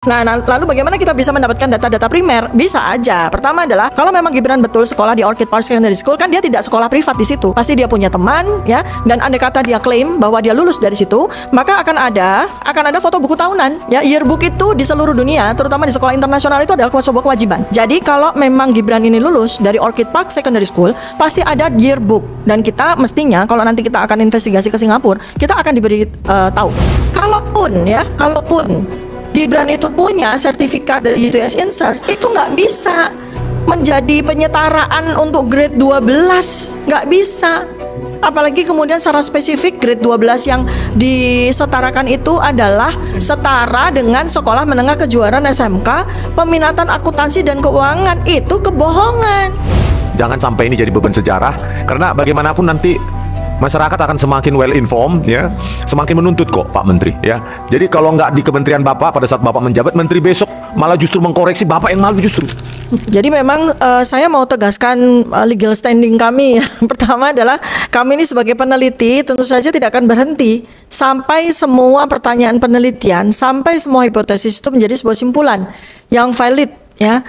Lalu bagaimana kita bisa mendapatkan data-data primer? Bisa aja. Pertama adalah kalau memang Gibran betul sekolah di Orchid Park Secondary School, kan dia tidak sekolah privat di situ. Pasti dia punya teman, ya. Dan andai kata dia klaim bahwa dia lulus dari situ, maka akan ada foto buku tahunan. Ya, yearbook itu di seluruh dunia, terutama di sekolah internasional itu adalah sebuah kewajiban. Jadi kalau memang Gibran ini lulus dari Orchid Park Secondary School, pasti ada yearbook. Dan kita mestinya kalau nanti kita akan investigasi ke Singapura, kita akan diberi tahu. Kalaupun Gibran itu punya sertifikat dari UTS Insert, itu nggak bisa menjadi penyetaraan untuk grade 12, nggak bisa. Apalagi kemudian secara spesifik grade 12 yang disetarakan itu adalah setara dengan sekolah menengah kejuaraan SMK peminatan akuntansi dan keuangan. Itu kebohongan. Jangan sampai ini jadi beban sejarah, karena bagaimanapun nanti masyarakat akan semakin well informed, ya, semakin menuntut kok Pak Menteri, ya. Jadi kalau nggak di Kementerian Bapak pada saat Bapak menjabat, Menteri besok malah justru mengkoreksi Bapak yang malu justru. Jadi memang saya mau tegaskan legal standing kami. Pertama adalah kami ini sebagai peneliti tentu saja tidak akan berhenti sampai semua pertanyaan penelitian, sampai semua hipotesis itu menjadi sebuah simpulan yang valid, ya.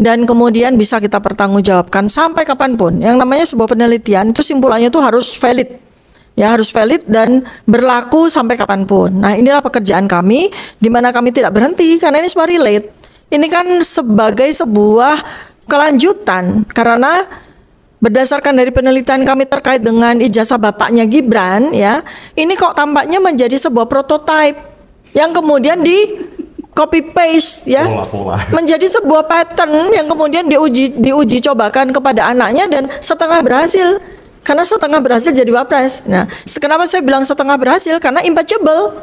Dan kemudian bisa kita pertanggungjawabkan sampai kapanpun. Yang namanya sebuah penelitian itu simpulannya itu harus valid, ya, harus valid dan berlaku sampai kapanpun. Nah, inilah pekerjaan kami, di mana kami tidak berhenti karena ini semua relate. Ini kan sebagai sebuah kelanjutan, karena berdasarkan dari penelitian kami terkait dengan ijazah bapaknya Gibran, ya, ini kok tampaknya menjadi sebuah prototype yang kemudian di copy paste, ya, menjadi sebuah pattern yang kemudian diuji cobakan kepada anaknya dan setengah berhasil. Karena setengah berhasil jadi wapres. Nah, kenapa saya bilang setengah berhasil? Karena impeccable.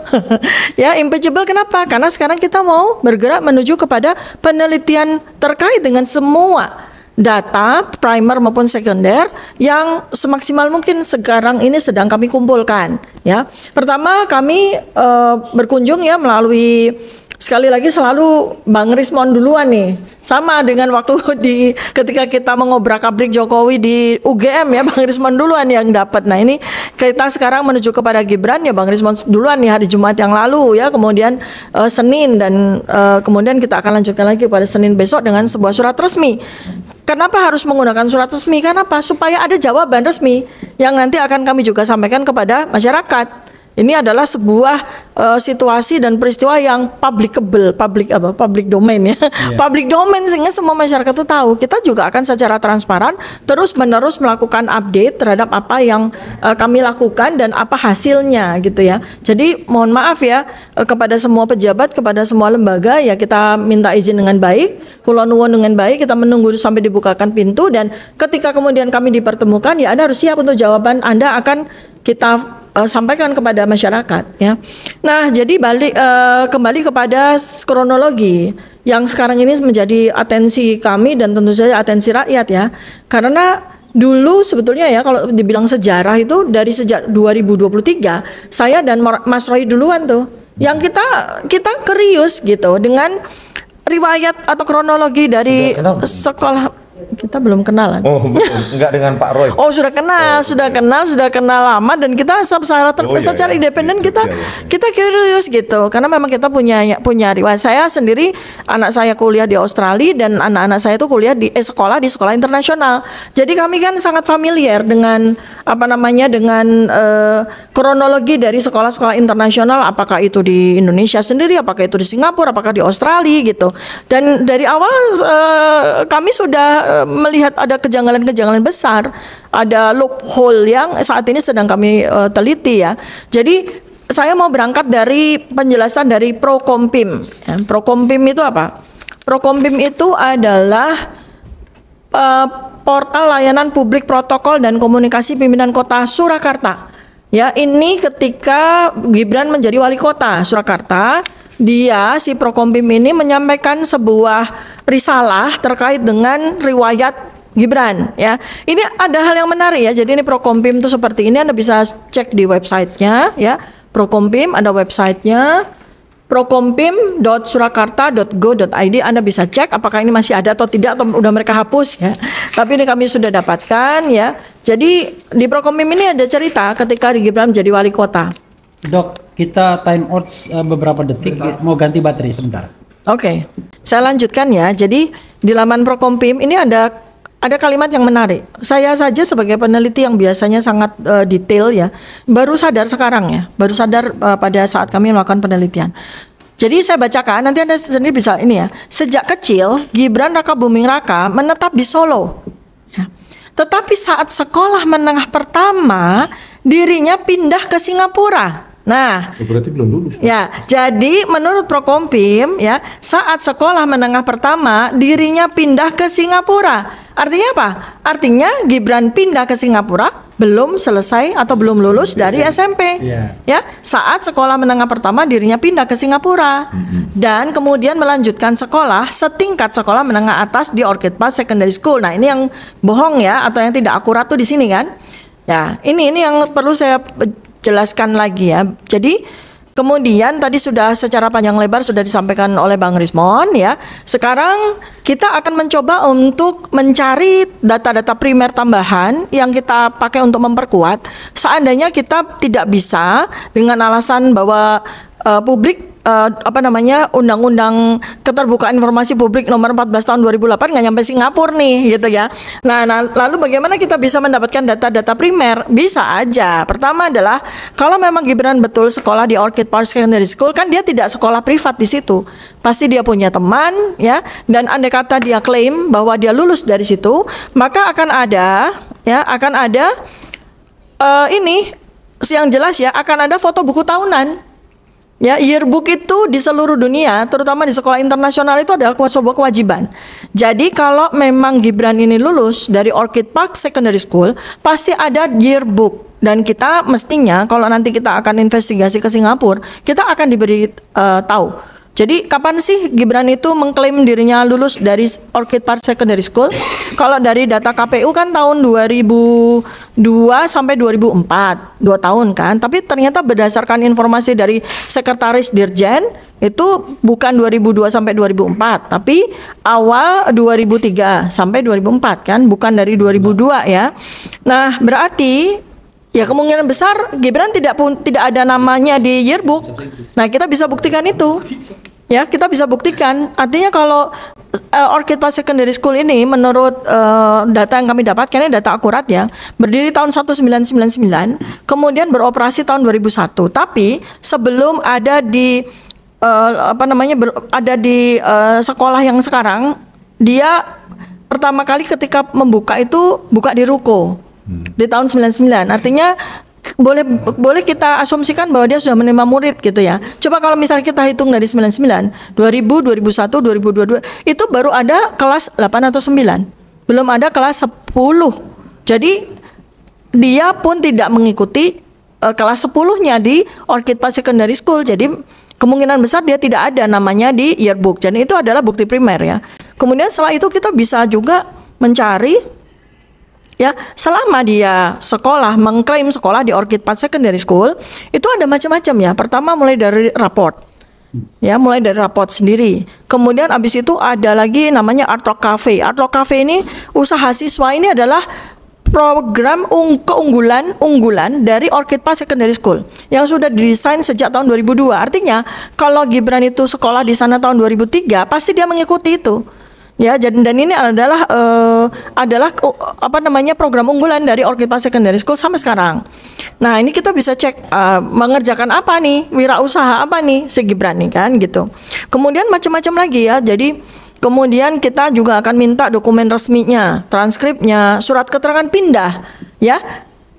Ya, impeccable kenapa? Karena sekarang kita mau bergerak menuju kepada penelitian terkait dengan semua data primer maupun sekunder yang semaksimal mungkin sekarang ini sedang kami kumpulkan, ya. Pertama kami berkunjung, ya, melalui, sekali lagi selalu Bang Rismon duluan nih. Sama dengan waktu ketika kita mengobrak-abrik Jokowi di UGM, ya, Bang Rismon duluan yang dapat. Nah, ini kita sekarang menuju kepada Gibran, ya, Bang Rismon duluan nih hari Jumat yang lalu, ya, kemudian Senin, dan kemudian kita akan lanjutkan lagi pada Senin besok dengan sebuah surat resmi. Kenapa harus menggunakan surat resmi? Kenapa? Supaya ada jawaban resmi yang nanti akan kami juga sampaikan kepada masyarakat. Ini adalah sebuah situasi dan peristiwa yang public domain, ya. Yeah. Public domain, sehingga semua masyarakat itu tahu. Kita juga akan secara transparan terus-menerus melakukan update terhadap apa yang kami lakukan dan apa hasilnya, gitu, ya. Jadi mohon maaf, ya, kepada semua pejabat, kepada semua lembaga, ya, kita minta izin dengan baik, kula nuwun dengan baik, kita menunggu sampai dibukakan pintu, dan ketika kemudian kami dipertemukan, ya, Anda harus siap untuk jawaban Anda akan kita sampaikan kepada masyarakat, ya. Nah, jadi kembali kepada kronologi yang sekarang ini menjadi atensi kami dan tentu saja atensi rakyat, ya. Karena dulu sebetulnya, ya, kalau dibilang sejarah itu dari sejak 2023 saya dan Mas Roy duluan tuh yang kita curious gitu dengan riwayat atau kronologi dari sekolah. Kita belum kenalan. Oh, enggak dengan Pak Roy. Oh, sudah kenal, sudah kenal lama, dan kita secara independen kita curious gitu. Karena memang kita punya riwayat. Saya sendiri, anak saya kuliah di Australia dan anak-anak saya itu kuliah di sekolah internasional. Jadi kami kan sangat familiar dengan dengan kronologi dari sekolah-sekolah internasional, apakah itu di Indonesia sendiri, apakah itu di Singapura, apakah di Australia gitu. Dan dari awal kami sudah melihat ada kejanggalan-kejanggalan besar, ada loophole yang saat ini sedang kami teliti, ya. Jadi saya mau berangkat dari penjelasan dari Prokompim. Ya, Prokompim itu apa? Prokompim itu adalah portal layanan publik protokol dan komunikasi pimpinan kota Surakarta. Ya, ini ketika Gibran menjadi wali kota Surakarta, si Prokompim ini menyampaikan sebuah risalah terkait dengan riwayat Gibran, ya. Ini ada hal yang menarik, ya. Jadi ini Prokompim itu seperti ini, Anda bisa cek di websitenya, ya. Prokompim ada websitenya, prokompim.surakarta.go.id. Anda bisa cek apakah ini masih ada atau tidak, atau udah mereka hapus, ya. Tapi ini kami sudah dapatkan, ya. Jadi di Prokompim ini ada cerita ketika Gibran menjadi wali kota. Dok, kita time out beberapa detik, mau ganti baterai sebentar. Oke, saya lanjutkan ya. Jadi di laman Prokompim ini ada kalimat yang menarik. Saya saja sebagai peneliti yang biasanya sangat detail ya, baru sadar sekarang ya, baru sadar pada saat kami melakukan penelitian. Jadi saya bacakan, nanti Anda sendiri bisa ini ya. Sejak kecil, Gibran Rakabuming Raka menetap di Solo. Ya. Tetapi saat sekolah menengah pertama, dirinya pindah ke Singapura. Nah, berarti belum lulus. Ya, jadi menurut Prokompim ya, saat sekolah menengah pertama dirinya pindah ke Singapura. Artinya apa? Artinya Gibran pindah ke Singapura belum selesai atau belum lulus dari SMP. Ya, saat sekolah menengah pertama dirinya pindah ke Singapura dan kemudian melanjutkan sekolah setingkat sekolah menengah atas di Orchid Park Secondary School. Nah, ini yang bohong ya atau yang tidak akurat tuh di sini kan? Ya, ini yang perlu saya jelaskan lagi ya. Jadi kemudian tadi sudah secara panjang lebar sudah disampaikan oleh Bang Rismon ya. Sekarang kita akan mencoba untuk mencari data-data primer tambahan yang kita pakai untuk memperkuat. Seandainya kita tidak bisa dengan alasan bahwa publik Undang-Undang Keterbukaan Informasi Publik Nomor 14 Tahun 2008 nggak nyampe Singapura nih gitu ya. Nah, lalu bagaimana kita bisa mendapatkan data-data primer? Bisa aja. Pertama adalah kalau memang Gibran betul sekolah di Orchid Park Secondary School, kan dia tidak sekolah privat di situ. Pasti dia punya teman ya, dan andai kata dia klaim bahwa dia lulus dari situ, maka akan ada ini yang jelas ya, akan ada foto buku tahunan. Ya, yearbook itu di seluruh dunia, terutama di sekolah internasional itu adalah sebuah kewajiban. Jadi kalau memang Gibran ini lulus dari Orchid Park Secondary School, pasti ada yearbook. Dan kita mestinya kalau nanti kita akan investigasi ke Singapura, kita akan diberi tahu. Jadi kapan sih Gibran itu mengklaim dirinya lulus dari Orchid Park Secondary School? Kalau dari data KPU kan tahun 2002 sampai 2004, 2 tahun kan. Tapi ternyata berdasarkan informasi dari Sekretaris Dirjen itu bukan 2002 sampai 2004, tapi awal 2003 sampai 2004 kan, bukan dari 2002 ya. Nah, berarti ya kemungkinan besar Gibran tidak ada namanya di yearbook. Nah, kita bisa buktikan itu. Ya, kita bisa buktikan. Artinya kalau Orchid Park Secondary School ini menurut data yang kami dapatkan, ini data akurat ya, berdiri tahun 1999, kemudian beroperasi tahun 2001. Tapi sebelum ada di sekolah yang sekarang, dia pertama kali ketika membuka itu buka di ruko di tahun 99. Artinya boleh kita asumsikan bahwa dia sudah menerima murid gitu ya. Coba kalau misalnya kita hitung dari 99, 2000, 2001, 2022 itu baru ada kelas 8 atau 9. Belum ada kelas 10. Jadi dia pun tidak mengikuti kelas 10-nya di Orchid Park Secondary School. Jadi kemungkinan besar dia tidak ada namanya di yearbook. Jadi itu adalah bukti primer ya. Kemudian setelah itu kita bisa juga mencari ya, selama dia mengklaim sekolah di Orchid Park Secondary School, itu ada macam-macam ya. Pertama mulai dari raport. Ya, mulai dari raport sendiri. Kemudian abis itu ada lagi namanya Art Rock Cafe. Art Rock Cafe ini usaha siswa, ini adalah program unggulan dari Orchid Park Secondary School yang sudah didesain sejak tahun 2002. Artinya kalau Gibran itu sekolah di sana tahun 2003, pasti dia mengikuti itu. Ya, dan ini adalah program unggulan dari Orchid Park Secondary School sampai sekarang. Nah, ini kita bisa cek mengerjakan apa nih, wirausaha apa nih si Gibran nih kan gitu. Kemudian macam-macam lagi ya. Jadi kemudian kita juga akan minta dokumen resminya, transkripnya, surat keterangan pindah ya.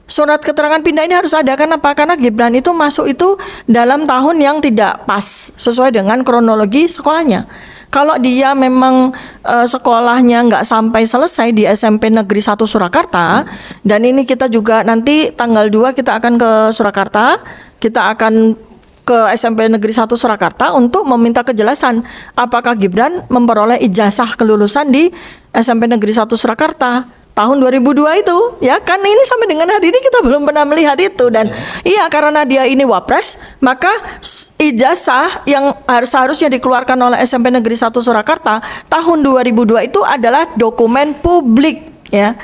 Surat keterangan pindah ini harus ada. Kenapa? Karena Gibran itu masuk itu dalam tahun yang tidak pas sesuai dengan kronologi sekolahnya. Kalau dia memang sekolahnya nggak sampai selesai di SMP Negeri 1 Surakarta, dan ini kita juga nanti tanggal 2 kita akan ke Surakarta, kita akan ke SMP Negeri 1 Surakarta untuk meminta kejelasan apakah Gibran memperoleh ijazah kelulusan di SMP Negeri 1 Surakarta tahun 2002 itu, ya kan. Ini sampai dengan hari ini kita belum pernah melihat itu. Dan iya, karena dia ini wapres, maka ijazah yang seharusnya dikeluarkan oleh SMP Negeri 1 Surakarta tahun 2002 itu adalah dokumen publik ya.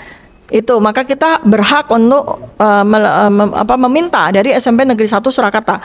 Itu maka kita berhak untuk meminta dari SMP Negeri 1 Surakarta.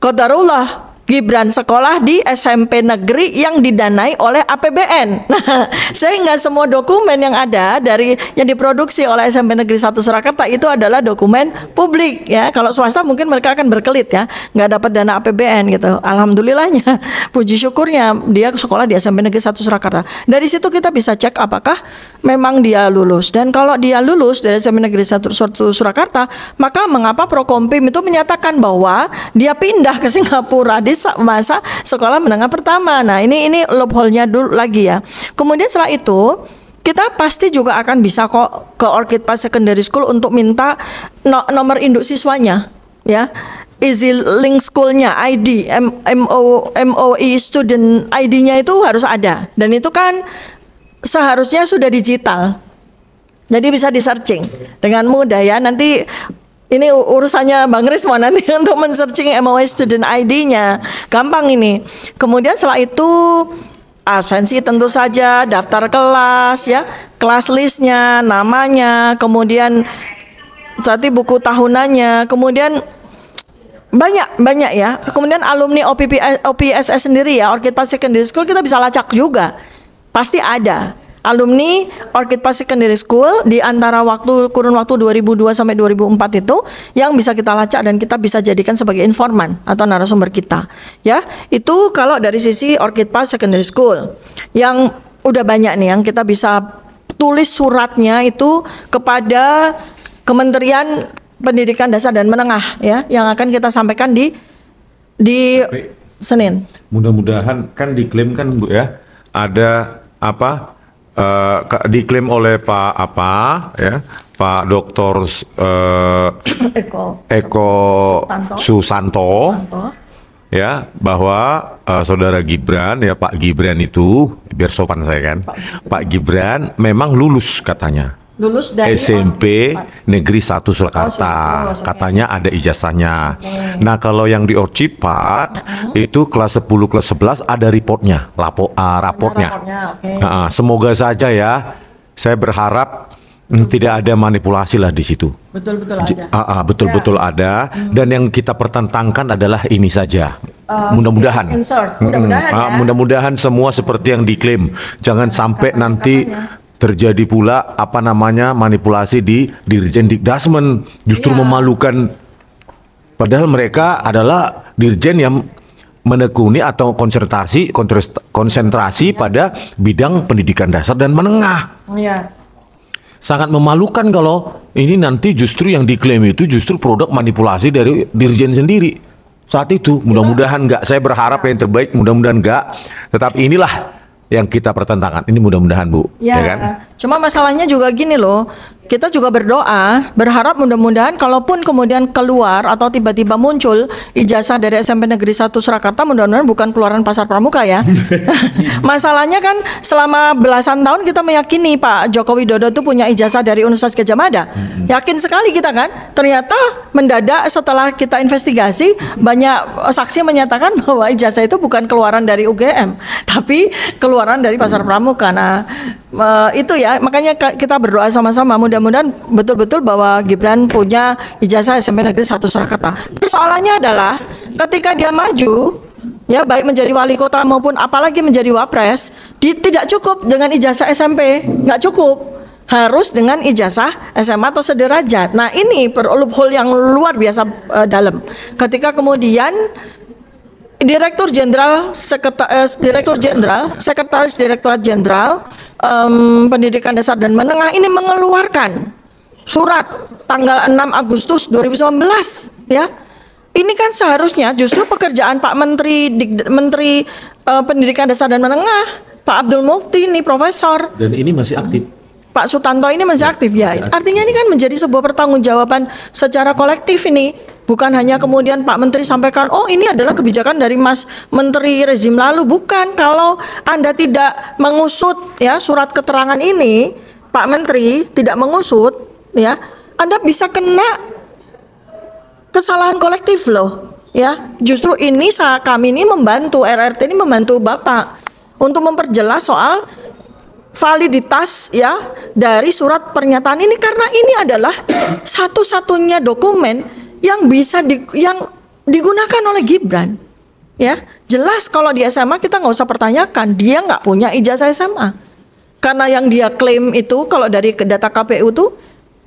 Qadarullah Gibran sekolah di SMP negeri yang didanai oleh APBN. Nah, sehingga semua dokumen yang ada dari yang diproduksi oleh SMP Negeri 1 Surakarta itu adalah dokumen publik ya. Kalau swasta mungkin mereka akan berkelit ya, nggak dapat dana APBN gitu. Alhamdulillahnya, puji syukurnya dia sekolah di SMP Negeri 1 Surakarta. Dari situ kita bisa cek apakah memang dia lulus. Dan kalau dia lulus dari SMP Negeri 1 Surakarta, maka mengapa Prokompim itu menyatakan bahwa dia pindah ke Singapura di masa sekolah menengah pertama. Nah, ini loophole-nya dulu lagi ya. Kemudian setelah itu kita pasti juga akan bisa kok ke Orchid Park Secondary School untuk minta nomor induk siswanya ya. Easy Link School-nya, ID, MOE student ID-nya itu harus ada. Dan itu kan seharusnya sudah digital. Jadi bisa di-searching dengan mudah ya. Nanti ini urusannya Bang Rismo nanti untuk men-searching MOE student ID-nya. Gampang ini. Kemudian setelah itu absensi tentu saja, daftar kelas ya, kelas listnya, namanya, kemudian tadi buku tahunannya, kemudian banyak ya. Kemudian alumni OPSS sendiri ya, Orchid Park Secondary School kita bisa lacak juga. Pasti ada alumni Orchid Park Secondary School di antara kurun waktu 2002 sampai 2004 itu yang bisa kita lacak dan kita bisa jadikan sebagai informan atau narasumber kita. Ya, itu kalau dari sisi Orchid Park Secondary School. Yang udah banyak nih yang kita bisa tulis suratnya itu kepada Kementerian Pendidikan Dasar dan Menengah ya, yang akan kita sampaikan di Senin. Mudah-mudahan kan diklaim kan Bu ya, ada apa? Diklaim oleh Pak Dr. Eko Susanto ya, bahwa saudara Gibran ya, Pak Gibran itu biar sopan saya kan, Pak Gibran memang lulus katanya. Lulus dari SMP Negeri 1 Surakarta. Katanya ada ijazahnya. Nah, kalau yang di Orchid Park itu kelas 10, kelas 11 ada reportnya, raportnya. Semoga saja ya. Saya berharap tidak ada manipulasi lah di situ. Betul-betul ada. Betul-betul ada. Dan yang kita pertentangkan adalah ini saja. Mudah-mudahan. Mudah-mudahan semua seperti yang diklaim. Jangan sampai nanti terjadi pula manipulasi di Dirjen Dikdasmen, justru memalukan, padahal mereka adalah dirjen yang menekuni atau konsentrasi pada bidang pendidikan dasar dan menengah. Sangat memalukan kalau ini nanti justru yang diklaim itu justru produk manipulasi dari dirjen sendiri saat itu. Mudah-mudahan enggak, saya berharap yang terbaik, mudah-mudahan enggak, tetapi inilah yang kita pertentangkan. Ini mudah-mudahan Bu, ya kan? Cuma masalahnya juga gini loh, kita juga berdoa, berharap mudah-mudahan kalaupun kemudian keluar atau tiba-tiba muncul ijazah dari SMP Negeri 1 Surakarta, mudah-mudahan bukan keluaran Pasar Pramuka ya. Masalahnya kan selama belasan tahun kita meyakini Pak Joko Widodo itu punya ijazah dari Universitas Gadjah Mada. Yakin sekali kita kan, ternyata mendadak setelah kita investigasi, banyak saksi menyatakan bahwa ijazah itu bukan keluaran dari UGM, tapi keluaran dari Pasar Pramuka. Nah, itu ya, makanya kita berdoa sama-sama mudah-mudahan betul-betul bahwa Gibran punya ijazah SMP Negeri 1 Surakarta. Persoalannya adalah ketika dia maju ya, baik menjadi wali kota maupun apalagi menjadi wapres, tidak cukup dengan ijazah SMP, nggak cukup, harus dengan ijazah SMA atau sederajat. Nah, ini loophole yang luar biasa dalam. Ketika kemudian Direktur Jenderal, Sekretaris Direktorat Jenderal Pendidikan Dasar dan Menengah ini mengeluarkan surat tanggal 6 Agustus 2019 ya. Ini kan seharusnya justru pekerjaan Pak Menteri Pendidikan Dasar dan Menengah, Pak Abdul Mukti ini profesor. Dan ini masih aktif. Pak Sutanto ini masih aktif ya. Artinya ini kan menjadi sebuah pertanggungjawaban secara kolektif ini. Bukan hanya kemudian Pak Menteri sampaikan, oh ini adalah kebijakan dari Mas Menteri rezim lalu. Bukan, kalau Anda tidak mengusut ya surat keterangan ini, Pak Menteri tidak mengusut ya, Anda bisa kena kesalahan kolektif loh ya. Justru ini kami ini membantu, RRT ini membantu Bapak untuk memperjelas soal validitas ya dari surat pernyataan ini, karena ini adalah satu-satunya dokumen yang bisa yang digunakan oleh Gibran Ya, jelas kalau di SMA kita nggak usah pertanyakan, dia nggak punya ijazah SMA. Karena yang dia klaim itu kalau dari data KPU tuh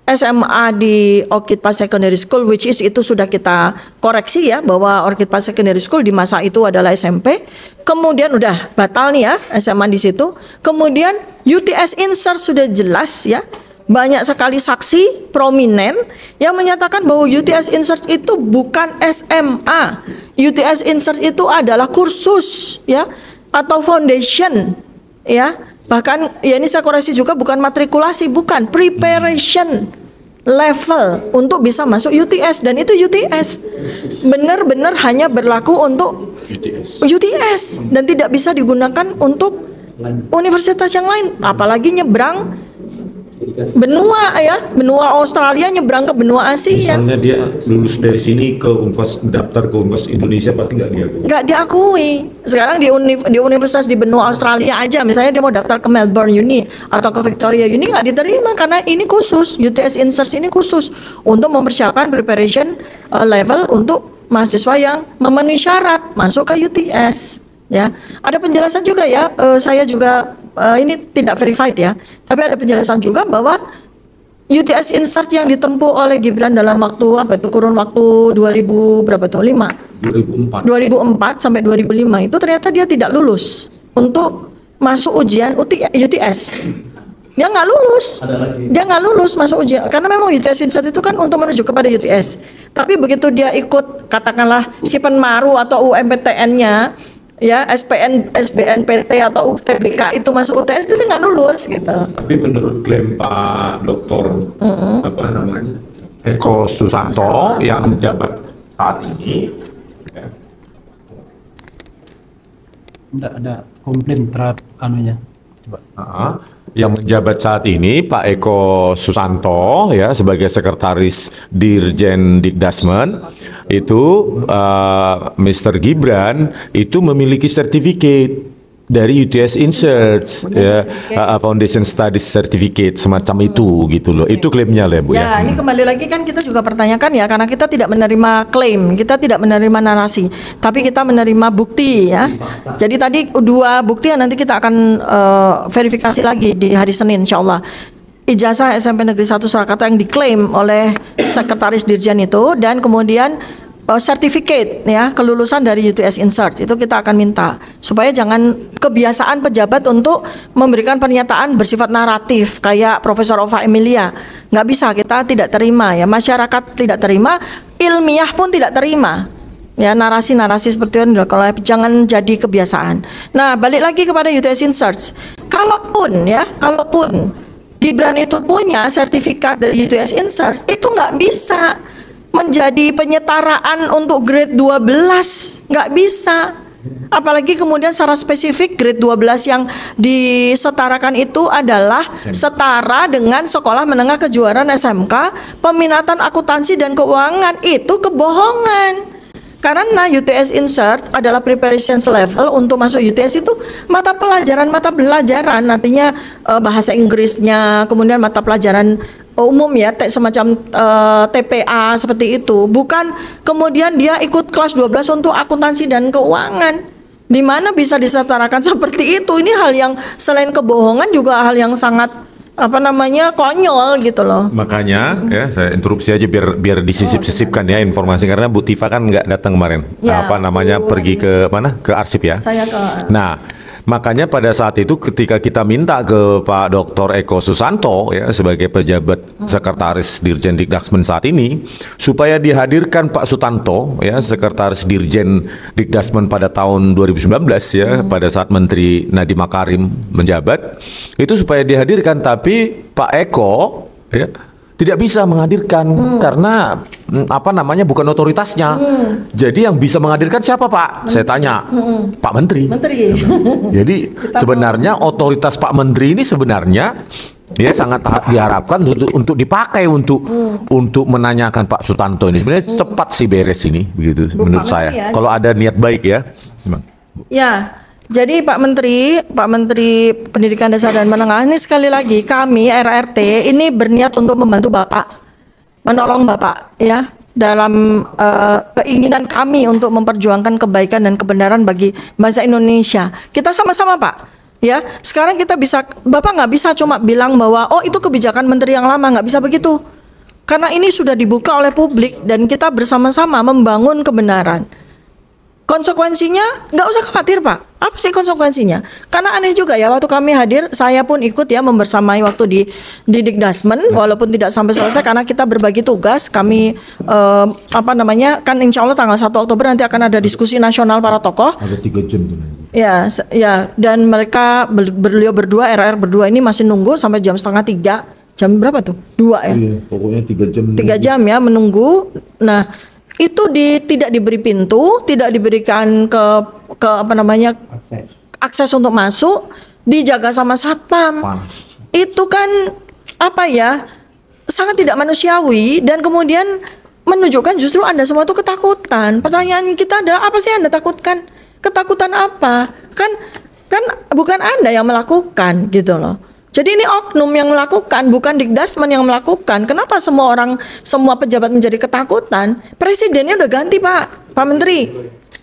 SMA di Orchid Park Secondary School, which is itu sudah kita koreksi ya, bahwa Orchid Park Secondary School di masa itu adalah SMP. Kemudian udah batal nih ya SMA di situ. Kemudian UTS Insert sudah jelas ya, banyak sekali saksi prominent yang menyatakan bahwa UTS Insert itu bukan SMA. UTS Insert itu adalah kursus ya, atau foundation ya. Bahkan ya ini saya koreksi juga, bukan matrikulasi, bukan, preparation level untuk bisa masuk UTS, dan itu UTS benar-benar hanya berlaku untuk UTS dan tidak bisa digunakan untuk universitas yang lain, apalagi nyebrang benua ya, benua Australia nyebrang ke benua Asia. Misalnya dia lulus dari sini ke Unpas, daftar ke Unpas Indonesia pasti nggak diakui. Nggak diakui. Sekarang di universitas di benua Australia aja, misalnya dia mau daftar ke Melbourne Uni atau ke Victoria Uni, nggak diterima karena ini khusus, UTS Insert ini khusus untuk mempersiapkan preparation level untuk mahasiswa yang memenuhi syarat masuk ke UTS. Ya, ada penjelasan juga ya. Saya juga ini tidak verified ya, tapi ada penjelasan juga bahwa UTS Insert yang ditempuh oleh Gibran dalam waktu apa itu, kurun waktu 2000 berapa tuh, 2004 sampai 2005 itu ternyata dia tidak lulus untuk masuk ujian UTS. Dia nggak lulus masuk ujian karena memang UTS Insert itu kan untuk menuju kepada UTS. Tapi begitu dia ikut katakanlah si Penmaru atau UMPTN-nya ya, SBNPT atau UTBK itu masuk UTS, itu nggak lulus gitu. Tapi menurut klaim Pak Doktor apa namanya, Eko Susanto yang menjabat saat ini, ya, ada komplain terhadap anunya. yang menjabat saat ini Pak Eko Susanto ya sebagai sekretaris Dirjen Dikdasmen itu Mr. Gibran itu memiliki sertifikat dari UTS Insert ya, Foundation Studies Certificate semacam itu gitu loh. Itu klaimnya lah Bu ya. Ini kembali lagi kan kita juga pertanyakan ya, karena kita tidak menerima klaim, kita tidak menerima narasi, tapi kita menerima bukti ya. Jadi tadi dua bukti yang nanti kita akan verifikasi lagi di hari Senin insya Allah. Ijazah SMP Negeri 1 Surakarta yang diklaim oleh Sekretaris Dirjen itu, dan kemudian sertifikat ya kelulusan dari UTS Insert itu kita akan minta supaya jangan kebiasaan pejabat untuk memberikan pernyataan bersifat naratif kayak Profesor Ova Emilia. Nggak bisa, kita tidak terima ya, masyarakat tidak terima, ilmiah pun tidak terima ya, narasi-narasi seperti itu kalau jangan jadi kebiasaan. Nah, balik lagi kepada UTS Insert, kalaupun Gibran itu punya sertifikat dari UTS Insert, itu nggak bisa menjadi penyetaraan untuk grade 12, nggak bisa. Apalagi kemudian secara spesifik grade 12 yang disetarakan itu adalah setara dengan sekolah menengah kejuaraan SMK peminatan akuntansi dan keuangan. Itu kebohongan. Karena UTS Insert adalah preparation level untuk masuk UTS itu mata pelajaran nantinya bahasa Inggrisnya, kemudian mata pelajaran umum ya, semacam TPA seperti itu. Bukan kemudian dia ikut kelas 12 untuk akuntansi dan keuangan. Di mana bisa disetarakan seperti itu? Ini hal yang selain kebohongan juga hal yang sangat konyol gitu loh. Makanya ya saya interupsi aja biar disisip-sisipkan ya informasi, karena Bu Tifa kan nggak datang kemarin ya, pergi ke mana, ke arsip ya. Saya ke. Nah, makanya pada saat itu ketika kita minta ke Pak Dr. Eko Susanto ya sebagai pejabat sekretaris Dirjen Dikdasmen saat ini supaya dihadirkan Pak Sutanto ya sekretaris Dirjen Dikdasmen pada tahun 2019 ya pada saat Menteri Nadiem Makarim menjabat, itu supaya dihadirkan, tapi Pak Eko ya tidak bisa menghadirkan karena bukan otoritasnya. Jadi yang bisa menghadirkan siapa Pak? Saya tanya. Pak Menteri. Jadi sebenarnya otoritas Pak Menteri ini sebenarnya ya sangat diharapkan untuk dipakai untuk menanyakan Pak Sutanto ini. Sebenarnya cepat sih beres ini begitu menurut saya. Ya. Kalau ada niat baik ya. Ya. Jadi Pak Menteri Pendidikan Dasar dan Menengah ini sekali lagi kami RRT ini berniat untuk membantu Bapak, menolong Bapak ya. dalam keinginan kami untuk memperjuangkan kebaikan dan kebenaran bagi bangsa Indonesia. Kita sama-sama, Pak. Ya, sekarang kita bisa, Bapak nggak bisa cuma bilang bahwa oh itu kebijakan menteri yang lama, nggak bisa begitu. Karena ini sudah dibuka oleh publik dan kita bersama-sama membangun kebenaran. Konsekuensinya nggak usah khawatir, Pak. Apa sih konsekuensinya? Karena aneh juga ya, waktu kami hadir, saya pun ikut ya membersamai waktu di Dikdasmen, walaupun tidak sampai selesai karena kita berbagi tugas. Kami kan insya Allah tanggal 1 Oktober nanti akan ada diskusi nasional para tokoh. Ada 3 jam tuh nanti. Ya, dan mereka beliau berdua, RR berdua ini masih nunggu sampai jam setengah 3. Jam berapa tuh? 2 ya? Iya, pokoknya 3 jam. 3 jam ya menunggu. Nah, itu tidak diberi pintu, tidak diberikan akses untuk masuk, dijaga sama satpam. Panas. Itu kan sangat tidak manusiawi dan kemudian menunjukkan justru Anda semua itu ketakutan. Pertanyaan kita adalah apa sih Anda takutkan? Ketakutan apa? Kan bukan Anda yang melakukan gitu loh. Jadi ini oknum yang melakukan, bukan Dikdasmen yang melakukan. Kenapa semua pejabat menjadi ketakutan? Presidennya udah ganti, Pak Menteri.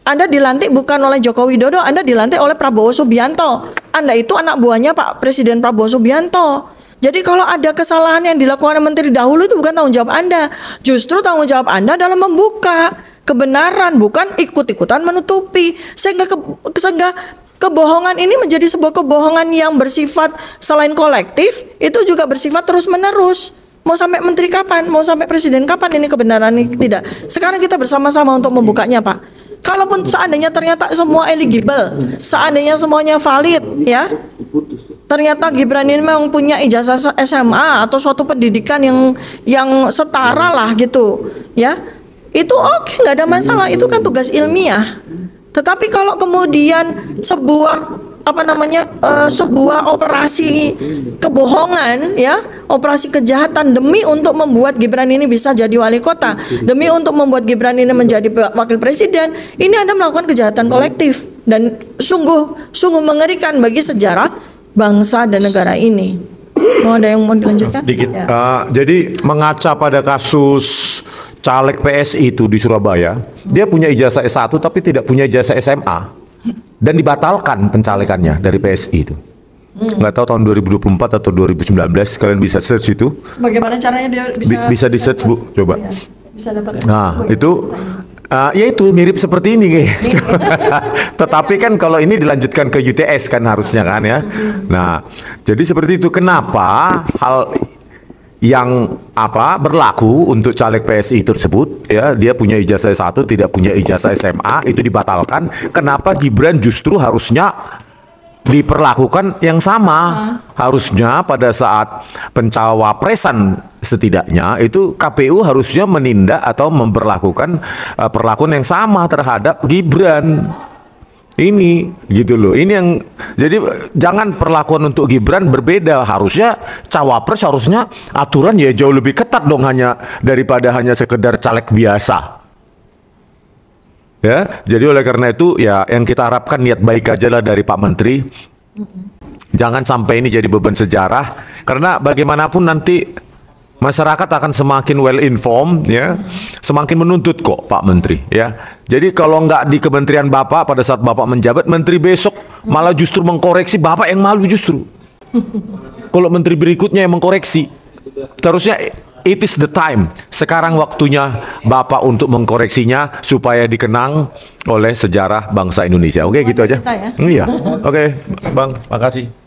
Anda dilantik bukan oleh Joko Widodo, Anda dilantik oleh Prabowo Subianto. Anda itu anak buahnya Pak Presiden Prabowo Subianto. Jadi kalau ada kesalahan yang dilakukan oleh menteri dahulu itu bukan tanggung jawab Anda. Justru tanggung jawab Anda dalam membuka kebenaran, bukan ikut-ikutan menutupi. Sehingga kebohongan ini menjadi sebuah kebohongan yang bersifat selain kolektif, itu juga bersifat terus-menerus. Mau sampai menteri kapan? Mau sampai presiden kapan ini kebenaran ini? Tidak. Sekarang kita bersama-sama untuk membukanya, Pak. Kalaupun seandainya ternyata semua eligible, seandainya semuanya valid, ya, ternyata Gibran ini memang punya ijazah SMA atau suatu pendidikan yang setara lah gitu, ya, itu oke, nggak ada masalah. Itu kan tugas ilmiah. Tetapi kalau kemudian sebuah sebuah operasi kebohongan, ya, operasi kejahatan demi untuk membuat Gibran ini bisa jadi wali kota, demi untuk membuat Gibran ini menjadi wakil presiden, ini Anda melakukan kejahatan kolektif dan sungguh mengerikan bagi sejarah bangsa dan negara ini. Mau ada yang mau dilanjutkan? Dikit. Ya. Jadi mengaca pada kasus caleg PSI itu di Surabaya, dia punya ijazah S1 tapi tidak punya ijazah SMA dan dibatalkan pencalekannya dari PSI itu. Nggak tahu tahun 2024 atau 2019, kalian bisa search itu. Bagaimana caranya dia bisa di search, Bu, coba. Ya, bisa dapat. Nah, itu ya itu mirip seperti ini, tetapi kan kalau ini dilanjutkan ke UTS kan harusnya kan ya. Nah, jadi seperti itu. Kenapa hal yang berlaku untuk caleg PSI tersebut, ya, dia punya ijazah S1 tidak punya ijazah SMA, itu dibatalkan. Kenapa Gibran justru harusnya diperlakukan yang sama? Harusnya pada saat pencawapresan setidaknya itu KPU harusnya menindak atau memperlakukan perlakuan yang sama terhadap Gibran. Ini gitu loh. Ini yang jadi jangan perlakuan untuk Gibran berbeda. Harusnya cawapres harusnya aturan ya jauh lebih ketat dong daripada hanya sekedar caleg biasa. Ya, jadi oleh karena itu ya yang kita harapkan niat baik aja lah dari Pak Menteri. Jangan sampai ini jadi beban sejarah, karena bagaimanapun nanti masyarakat akan semakin well informed, ya, semakin menuntut kok Pak Menteri, ya. Jadi kalau nggak di kementerian Bapak pada saat Bapak menjabat, menteri besok malah justru mengkoreksi, Bapak yang malu justru. Kalau menteri berikutnya yang mengkoreksi, seharusnya it is the time. Sekarang waktunya Bapak untuk mengkoreksinya supaya dikenang oleh sejarah bangsa Indonesia. Oke, gitu aja. Kita ya. Iya. Oke, Bang, makasih.